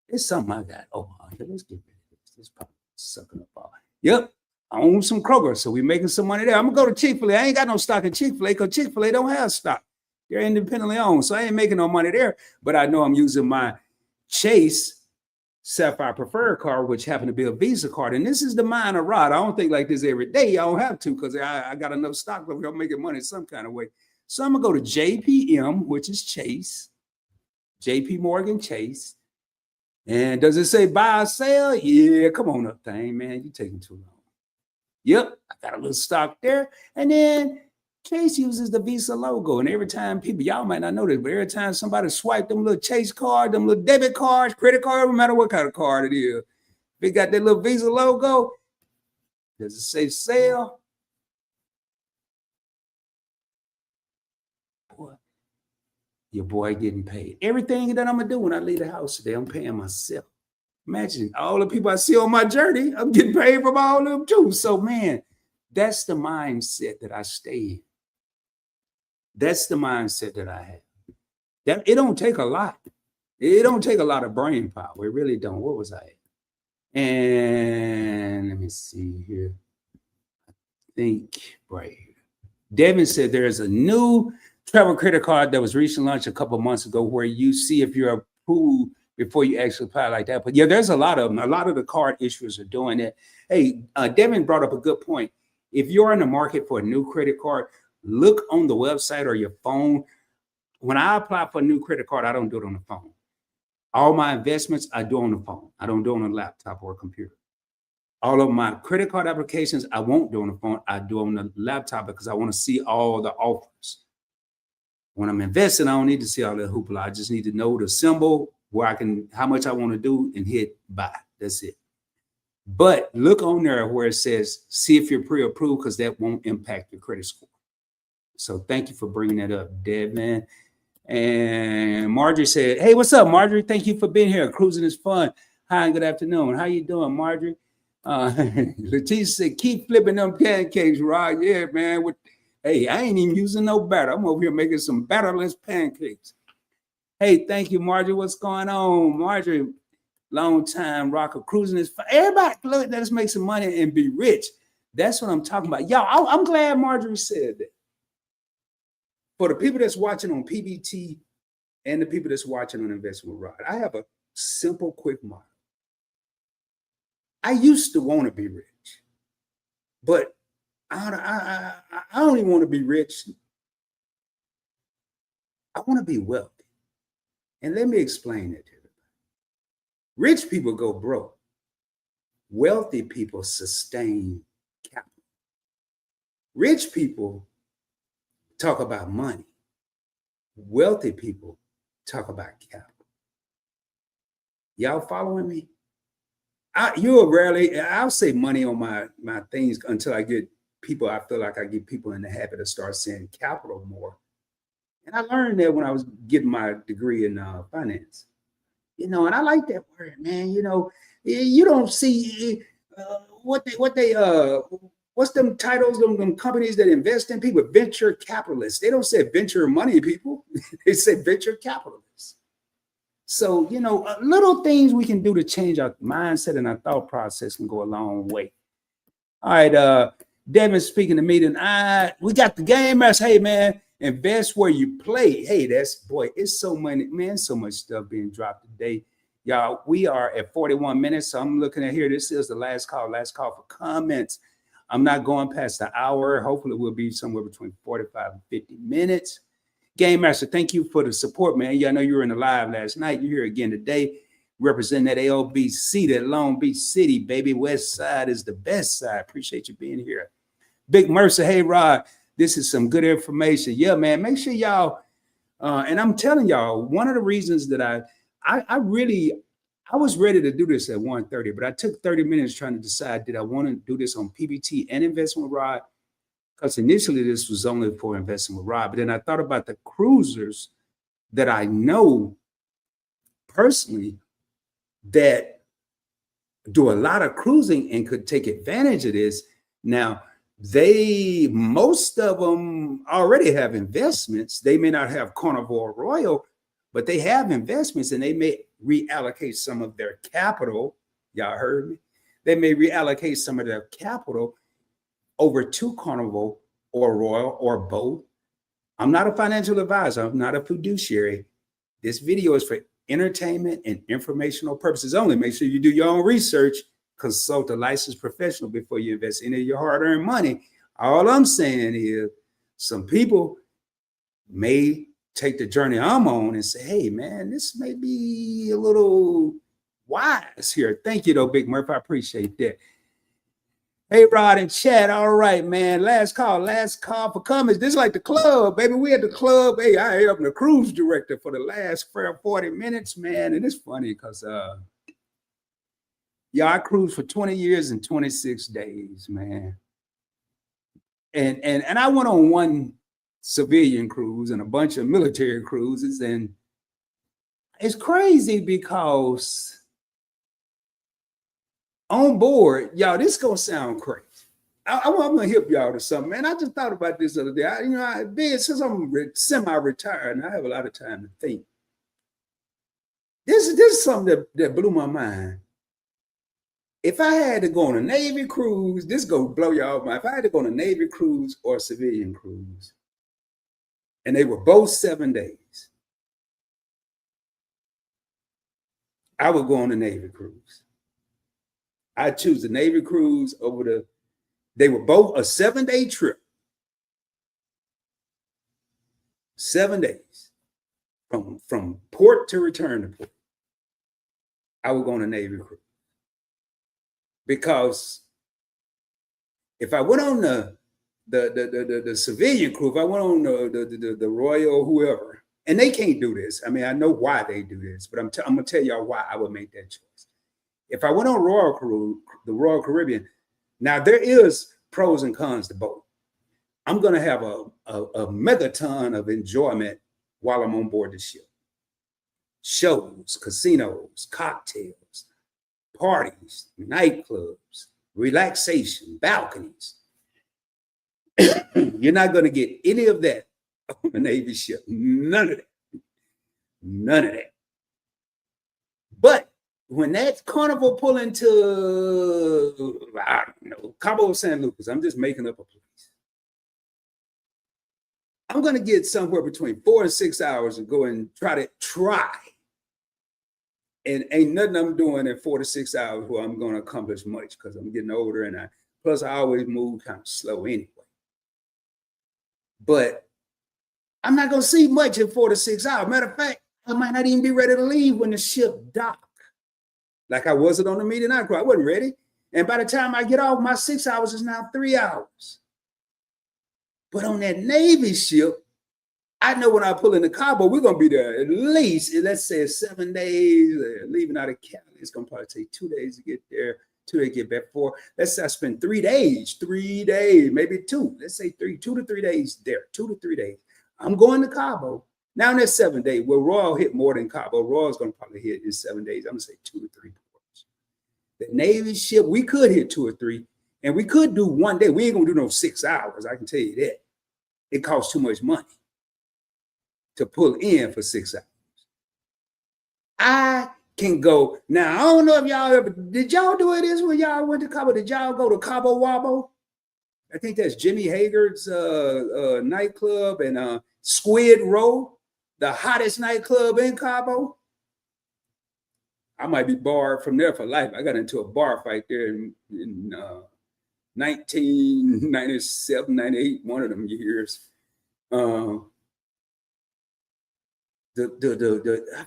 It's something I got. Oh, let's get rid of this. This probably sucking up all. Yep. I own some Kroger, so we're making some money there. I'm gonna go to Chick-fil-A. I ain't got no stock in Chick-fil-A because Chick-fil-A don't have stock. They're independently owned, so I ain't making no money there. But I know I'm using my Chase Sapphire Preferred card, which happened to be a Visa card. And this is the minor rod. I don't think like this every day. I don't have to because I got enough stock that I'm making money some kind of way. So I'm going to go to JPM, which is Chase, JP Morgan Chase. And does it say buy or sell? Yeah, come on up, thing, man. You're taking too long. Yep, I got a little stock there. And then Chase uses the Visa logo. And every time people, y'all might not know this, but every time somebody swipe them little Chase card, them little debit cards, credit card, no matter what kind of card it is, if it got that little Visa logo, does it say sell? Boy, your boy getting paid. Everything that I'm going to do when I leave the house today, I'm paying myself. Imagine all the people I see on my journey, I'm getting paid from all of them too. So, man, that's the mindset that I stay in. That's the mindset that I have. That it don't take a lot. It don't take a lot of brain power. It really don't. What was I at? And let me see here. I think right here. Devin said there's a new travel credit card that was recently launched a couple of months ago where you see if you're approved before you actually apply like that. But yeah, there's a lot of them. A lot of the card issuers are doing it. Hey, Devin brought up a good point. If you're in the market for a new credit card, look on the website or your phone. When I apply for a new credit card, I don't do it on the phone. All my investments, I do on the phone. I don't do on a laptop or a computer. All of my credit card applications, I won't do on the phone. I do on the laptop because I want to see all the offers. When I'm investing, I don't need to see all the hoopla. I just need to know the symbol where I can, how much I want to do and hit buy. That's it. But look on there where it says, see if you're pre-approved because that won't impact your credit score. So thank you for bringing that up, Deb, man. And Marjorie said, hey, what's up, Marjorie? Thank you for being here. Cruising is fun. Hi, and good afternoon. How you doing, Marjorie? Letitia said, keep flipping them pancakes, Rod. Yeah, man. Hey, I ain't even using no batter. I'm over here making some batterless pancakes. Hey, thank you, Marjorie. What's going on? Marjorie, long time rocker. Cruising is fun. Everybody, look, let us make some money and be rich. That's what I'm talking about. Y'all, I'm glad Marjorie said that. For the people that's watching on PBT and the people that's watching on Investment Rod, I have a simple, quick model. I used to want to be rich, but I don't even want to be rich. I want to be wealthy. And let me explain it to everybody. Rich people go broke. Wealthy people sustain capital. Rich people talk about money. Wealthy people talk about capital. Y'all following me? I'll say money on my things until I get people, I feel like I get people in the habit of start saying capital more. And I learned that when I was getting my degree in finance. And I like that word, man. You don't see what's them titles, them companies that invest in people, venture capitalists. They don't say venture money people. They say venture capitalists. So, little things we can do to change our mindset and our thought process can go a long way. All right, Devin speaking to me tonight. We got the game master. Hey, man, invest where you play. Hey, it's so many, man, so much stuff being dropped today. Y'all, we are at 41 minutes. So I'm looking at here. This is the last call for comments. I'm not going past the hour. Hopefully we'll be somewhere between 45 and 50 minutes. Game Master, thank you for the support, man. Yeah, I know you were in the live last night. You're here again today, representing that AOBC, that Long Beach City, baby. West Side is the best side. Appreciate you being here. Big Mercer, hey, Rod, this is some good information. Yeah, man, make sure y'all, and I'm telling y'all, one of the reasons that I was ready to do this at 1:30, but I took 30 minutes trying to decide, did I want to do this on PBT and Investment Rod? Because initially this was only for Investment Rod, but then I thought about the cruisers that I know personally that do a lot of cruising and could take advantage of this. Now, most of them already have investments. They may not have Carnival Royal, but they have investments and they may reallocate some of their capital. Y'all heard me? They may reallocate some of their capital over to Carnival or Royal or both. I'm not a financial advisor. I'm not a fiduciary. This video is for entertainment and informational purposes only. Make sure you do your own research. Consult a licensed professional before you invest any of your hard-earned money. All I'm saying is some people may take the journey I'm on and say, hey, man, this may be a little wise here. Thank you, though, Big Murph. I appreciate that. Hey, Rod and Chad. All right, man. Last call for comments. This is like the club, baby. We at the club. Hey, I am the cruise director for the last 40 minutes, man. And it's funny because I cruised for 20 years and 26 days, man. And I went on one civilian cruise and a bunch of military cruises. And it's crazy because on board, y'all, this gonna sound crazy. I'm gonna help y'all to something, man. I just thought about this the other day. Since I'm semi-retired and I have a lot of time to think. This is something that blew my mind. If I had to go on a Navy cruise, this gonna blow y'all mind. If I had to go on a Navy cruise or a civilian cruise, and they were both 7 days, I would go on a Navy cruise. I choose the Navy cruise over they were both a 7-day trip. 7 days from port to return to port. I would go on a Navy cruise. Because if I went on the civilian crew, if I went on the Royal whoever, and they can't do this. I mean, I know why they do this, but I'm gonna tell y'all why I would make that choice. If I went on the Royal Caribbean, now there is pros and cons to both. I'm gonna have a megaton of enjoyment while I'm on board the ship. Shows, casinos, cocktails, parties, nightclubs, relaxation, balconies. You're not going to get any of that on a Navy ship. None of that. None of that. But when that carnival pull into, I don't know, Cabo San Lucas, I'm just making up a place. I'm going to get somewhere between 4 and 6 hours and go and try. And ain't nothing I'm doing in 4 to 6 hours where I'm going to accomplish much because I'm getting older and plus I always move kind of slow anyway. But I'm not going to see much in 4 to 6 hours. Matter of fact, I might not even be ready to leave when the ship dock. Like I wasn't on the meeting I wasn't ready. And by the time I get off, my 6 hours is now 3 hours. But on that Navy ship, I know when I pull into Cabo, we're going to be there at least, let's say 7 days, leaving out of Cali. It's going to probably take 2 days to get there, 2 days to get back. 4. Let's say I spend 3 days, maybe 2. Let's say 2 to 3 days there, 2 to 3 days. I'm going to Cabo. Now in that 7 days, well, Royal hit more than Cabo. Royal's going to probably hit in 7 days. I'm going to say 2 to 3 ports. The Navy ship, we could hit 2 or 3, and we could do 1 day. We ain't going to do no 6 hours. I can tell you that. It costs too much money to pull in for 6 hours. I can go. Now, I don't know if y'all ever, did y'all do this when y'all went to Cabo? Did y'all go to Cabo Wabo? I think that's Jimmy Haggard's nightclub and Squid Row, the hottest nightclub in Cabo. I might be barred from there for life. I got into a bar fight there in 1997, 98, one of them years. I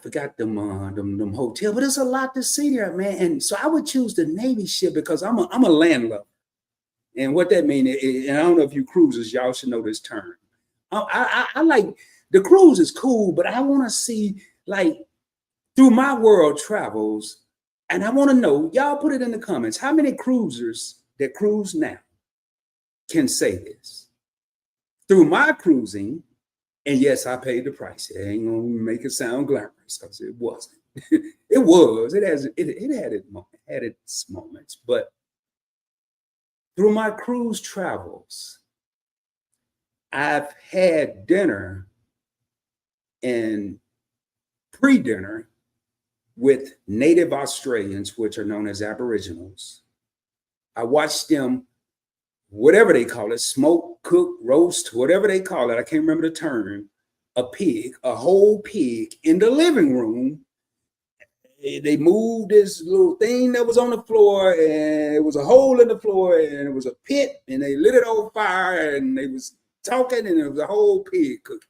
forgot them hotel, but it's a lot to see there, man. And so I would choose the Navy ship because I'm a landlubber. And what that means, and I don't know if you cruisers, y'all should know this term. I like the cruise is cool, but I want to see like through my world travels, and I want to know, y'all put it in the comments, how many cruisers that cruise now can say this? Through my cruising, and yes, I paid the price. It ain't gonna make it sound glamorous because it wasn't. It was. It had its moments, but through my cruise travels, I've had dinner and pre-dinner with native Australians, which are known as Aboriginals. I watched them, whatever they call it, smoke, cook, roast, whatever they call it, I can't remember the term, a whole pig in the living room. They moved this little thing that was on the floor, and it was a hole in the floor, and it was a pit, and they lit it on fire, and they was talking, and it was a whole pig cooking.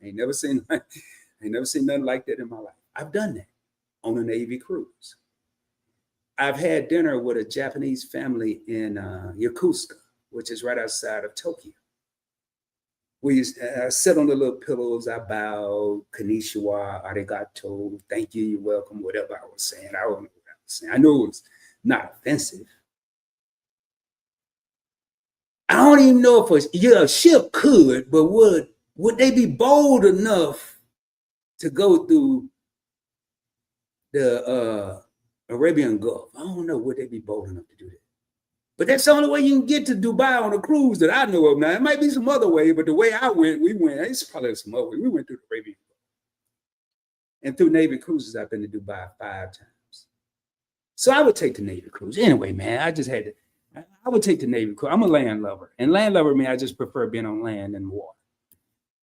I ain't never seen nothing like that in my life. I've done that on a Navy cruise. I've had dinner with a Japanese family in Yokosuka, which is right outside of Tokyo. We sit on the little pillows. I bow, konnichiwa, arigato, thank you, you're welcome, whatever I was saying. I don't know what I was saying. I knew it was not offensive. I don't even know if a ship could, but would they be bold enough to go through the Arabian Gulf? I don't know, would they be bold enough to do that? But that's the only way you can get to Dubai on a cruise that I know of now. It might be some other way, but the way I went, it's probably some other way. We went through the Arabian Gulf. And through Navy cruises, I've been to Dubai 5 times. So I would take the Navy cruise. Anyway, man, I would take the Navy cruise. I'm a land lover. And land lover, I just prefer being on land than water.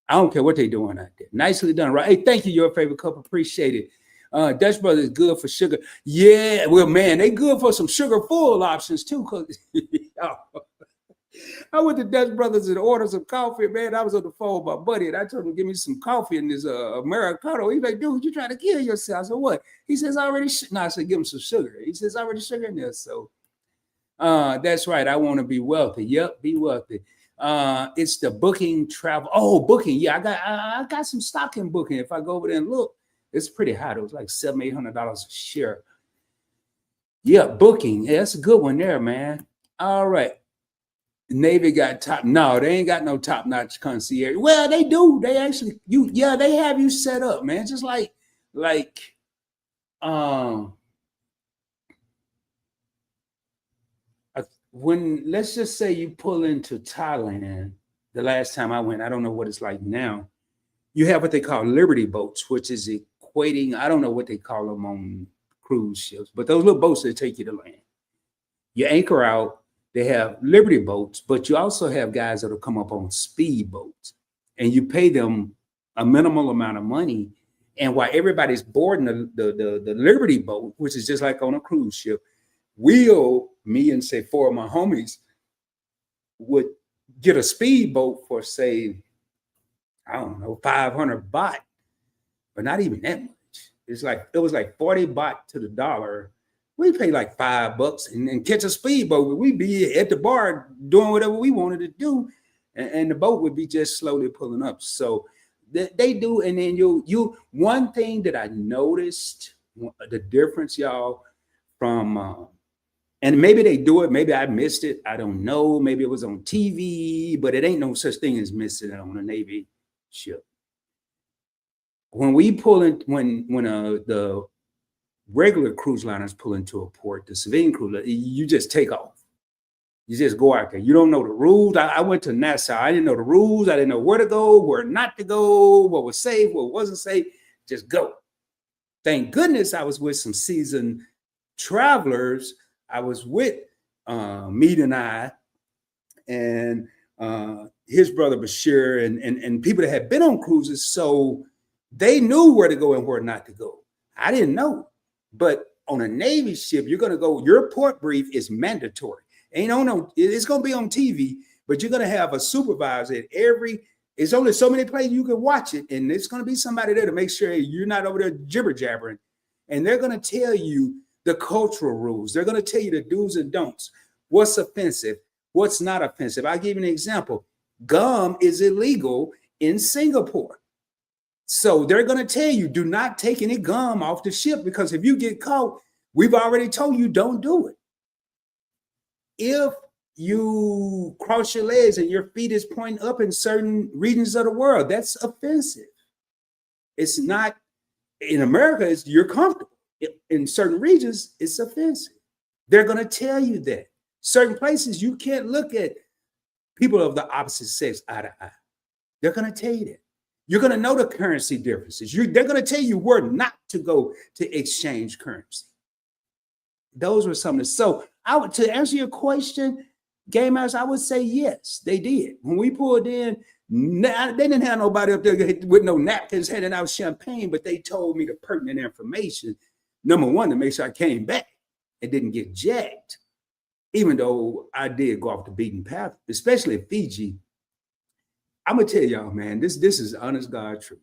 I don't care what they're doing out there. Nicely done, right? Hey, thank you, your favorite couple. Appreciate it. Dutch Brothers is good for sugar. Yeah, well, man, they good for some sugar-full options, too. Cause I went to Dutch Brothers and ordered some coffee, man. I was on the phone with my buddy, and I told him, give me some coffee in this Americano. He's like, dude, you trying to kill yourself. I said, what? He says, I said, give him some sugar. He says, already sugar in there. So that's right. I want to be wealthy. Yep, be wealthy. It's the booking travel. Oh, booking. Yeah, I got some stock in booking. If I go over there and look, it's pretty high. It was like $700-800 a share. Yeah, booking. Yeah, that's a good one there, man. All right. Navy got top. No, they ain't got no top notch concierge. Well, they do. They actually they have you set up, man. Just like um when let's just say you pull into Thailand. The last time I went, I don't know what it's like now. You have what they call Liberty boats, which is equating. I don't know what they call them on cruise ships, but those little boats that take you to land. You anchor out. They have Liberty boats, but you also have guys that'll come up on speed boats, and you pay them a minimal amount of money. And while everybody's boarding the Liberty boat, which is just like on a cruise ship, me and say four of my homies would get a speedboat for say, I don't know, 500 baht, but not even that much. It was like 40 baht to the dollar. We pay like $5 and catch a speedboat. We'd be at the bar doing whatever we wanted to do, and the boat would be just slowly pulling up. So they do. And then you one thing that I noticed the difference, y'all, from and maybe they do it, maybe I missed it, I don't know, maybe it was on TV, but it ain't no such thing as missing it on a Navy ship. When we pull in, when the regular cruise liners pull into a port, the civilian cruise, you just take off. You just go out there. You don't know the rules. I went to Nassau. I didn't know the rules. I didn't know where to go, where not to go, what was safe, what wasn't safe. Just go. Thank goodness I was with some seasoned travelers. I was with Mead and I, and his brother Bashir, and people that had been on cruises, so they knew where to go and where not to go. I didn't know. But on a Navy ship, you're going to go, your port brief is mandatory. It's going to be on TV, but you're going to have a supervisor at it's only so many places you can watch it. And it's going to be somebody there to make sure you're not over there jibber jabbering. And they're going to tell you the cultural rules. They're going to tell you the do's and don'ts. What's offensive? What's not offensive? I'll give you an example. Gum is illegal in Singapore. So they're going to tell you, do not take any gum off the ship, because if you get caught, we've already told you don't do it. If you cross your legs and your feet is pointing up in certain regions of the world, that's offensive. It's not, in America, you're comfortable. In certain regions, it's offensive. They're going to tell you that. Certain places, you can't look at people of the opposite sex eye to eye. They're going to tell you that. You're going to know the currency differences. They're going to tell you where not to go to exchange currency. Those were some of the. So to answer your question, Game Masters, I would say yes, they did. When we pulled in, they didn't have nobody up there with no napkins handing out champagne, but they told me the pertinent information. Number one, to make sure I came back and didn't get jacked, even though I did go off the beaten path, especially at Fiji. I'm gonna tell y'all, man, this is honest God truth.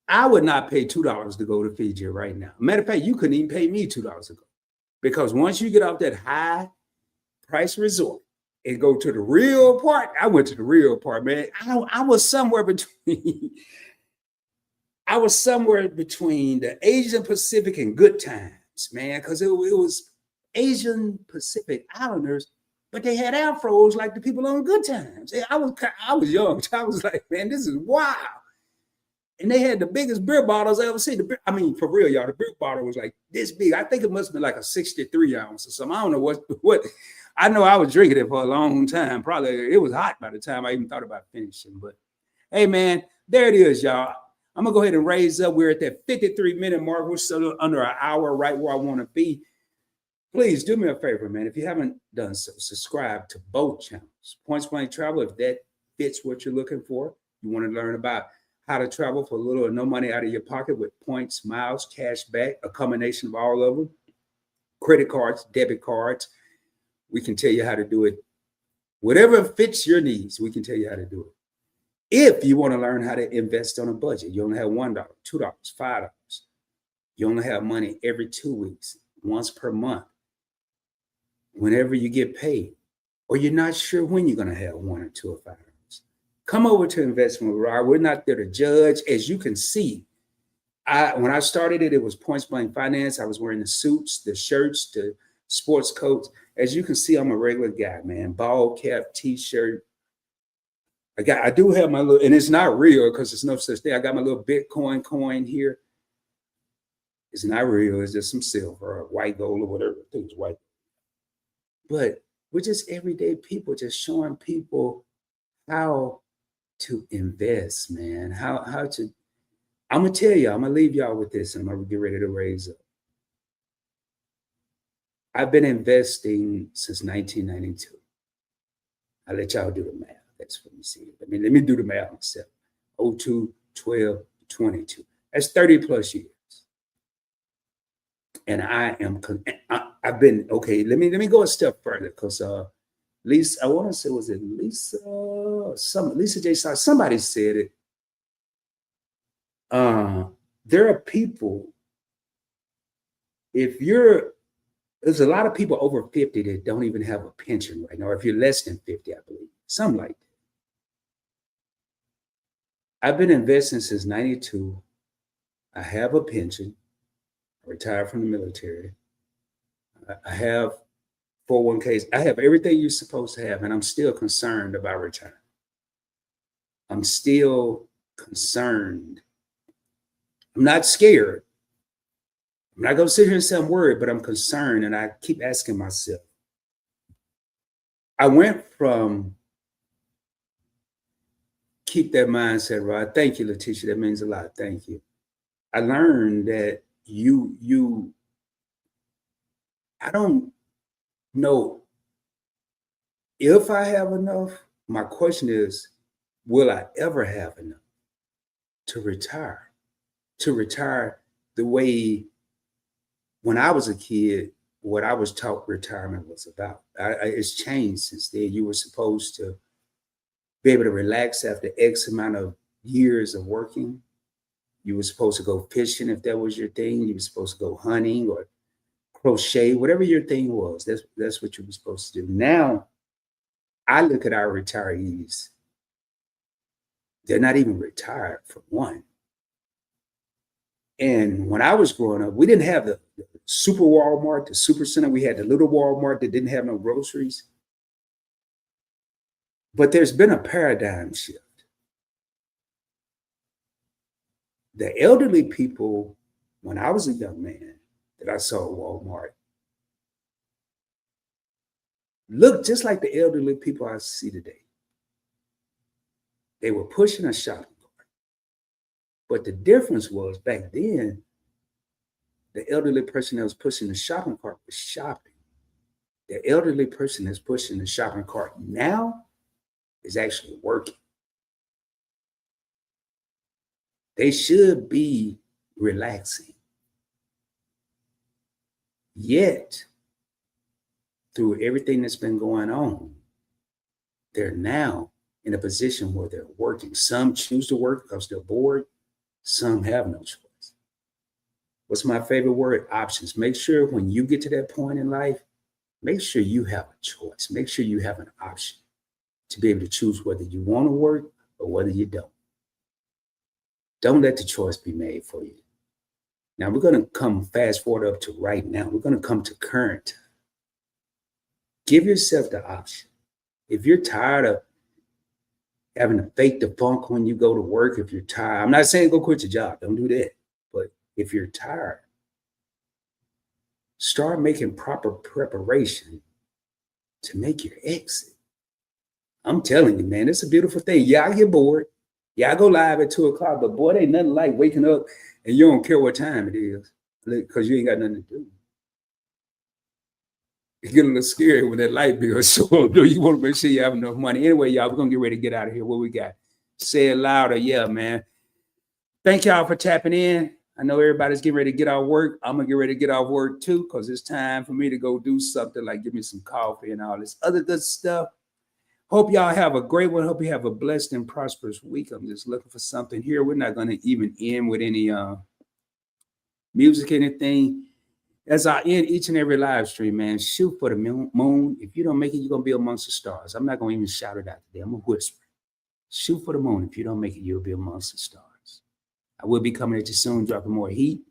I would not pay $2 to go to Fiji right now. Matter of fact, you couldn't even pay me $2 to go, because once you get off that high price resort and go to the real part, I went to the real part, man. I was somewhere between. I was somewhere between the Asian Pacific and Good Times, man, because it was Asian Pacific Islanders, but they had afros like the people on Good Times. I was young. I was like, man, this is wild. And they had the biggest beer bottles I ever seen. I mean, for real, y'all, the beer bottle was like this big. I think it must have been like a 63 ounce or something. I don't know what. I know I was drinking it for a long time. Probably it was hot by the time I even thought about finishing. But hey, man, there it is, y'all. I'm going to go ahead and raise up. We're at that 53-minute mark. We're still under an hour, right where I want to be. Please do me a favor, man. If you haven't done so, subscribe to both channels. Points Blank Travel, if that fits what you're looking for. You want to learn about how to travel for a little or no money out of your pocket with points, miles, cash back, a combination of all of them. Credit cards, debit cards. We can tell you how to do it. Whatever fits your needs, we can tell you how to do it. If you want to learn how to invest on a budget, you only have $1, $2, $5. You only have money every 2 weeks, once per month, whenever you get paid, or you're not sure when you're going to have $1 or $2 or $5. Come over to Investment with Rod. We're not there to judge. As you can see, when I started it was Points Blank Finance. I was wearing the suits, the shirts, the sports coats, As you can see, I'm a regular guy, man. Ball cap, t-shirt. I do have my little, and it's not real because it's no such thing. I got my little Bitcoin coin here. It's not real. It's just some silver or white gold or whatever. I think it's white. But we're just everyday people, just showing people how to invest, man. How to. I'm gonna tell y'all. I'm gonna leave y'all with this, and I'm gonna get ready to raise up. I've been investing since 1992. I'll let y'all do the math. That's what you see. Let me do the math myself. 02, 12, 22. That's 30 plus years. And I've been, okay, let me go a step further because Lisa, I want to say, was it Lisa? Lisa J. Somebody said it. There are people, there's a lot of people over 50 that don't even have a pension right now, or if you're less than 50, I believe, something like that. I've been investing since 92. I have a pension. I retired from the military. I have 401ks. I have everything you're supposed to have, and I'm still concerned about retirement. I'm still concerned. I'm not scared. I'm not going to sit here and say I'm worried, but I'm concerned, and I keep asking myself. I went from keep that mindset, Rod. Thank you, Letitia. That means a lot. Thank you. I learned that I don't know if I have enough. My question is, will I ever have enough to retire? To retire the way when I was a kid, what I was taught retirement was about. It's changed since then. You were supposed to be able to relax after X amount of years of working. You were supposed to go fishing if that was your thing. You were supposed to go hunting or crochet, whatever your thing was. That's what you were supposed to do. Now, I look at our retirees. They're not even retired, for one. And when I was growing up, we didn't have the super Walmart, the super center. We had the little Walmart that didn't have no groceries. But there's been a paradigm shift. The elderly people, when I was a young man that I saw at Walmart, looked just like the elderly people I see today. They were pushing a shopping cart. But the difference was back then, the elderly person that was pushing the shopping cart was shopping. The elderly person that's pushing the shopping cart now is actually working. They should be relaxing. Yet, through everything that's been going on, they're now in a position where they're working. Some choose to work because they're bored. Some have no choice. What's my favorite word? Options. Make sure when you get to that point in life, make sure you have a choice. Make sure you have an option to be able to choose whether you want to work or whether you don't. Don't let the choice be made for you. Now we're going to come fast forward up to right now. We're going to come to current. Give yourself the option. If you're tired of having to fake the funk when you go to work, if you're tired, I'm not saying go quit your job. Don't do that. But if you're tired, start making proper preparation to make your exit. I'm telling you, man, it's a beautiful thing. Yeah, I get bored. Yeah, I go live at 2:00, but boy, it ain't nothing like waking up and you don't care what time it is because you ain't got nothing to do. It's getting a little scary when that light bill is so low. You want to make sure you have enough money. Anyway, y'all, we're going to get ready to get out of here. What we got? Say it louder. Yeah, man. Thank y'all for tapping in. I know everybody's getting ready to get off work. I'm going to get ready to get off work too because it's time for me to go do something like give me some coffee and all this other good stuff. Hope y'all have a great one. Hope you have a blessed and prosperous week. I'm just looking for something here. We're not going to even end with any music, anything. As I end each and every live stream, man, shoot for the moon. If you don't make it, you're going to be amongst the stars. I'm not going to even shout it out today. I'm going to whisper. Shoot for the moon. If you don't make it, you'll be amongst the stars. I will be coming at you soon, dropping more heat,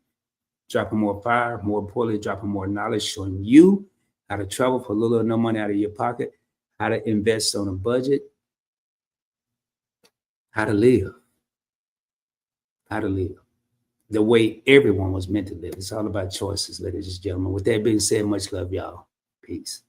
dropping more fire, more importantly, dropping more knowledge, showing you how to travel for little or no money out of your pocket, how to invest on a budget, how to live the way everyone was meant to live. It's all about choices, ladies and gentlemen. With that being said, much love, y'all. Peace.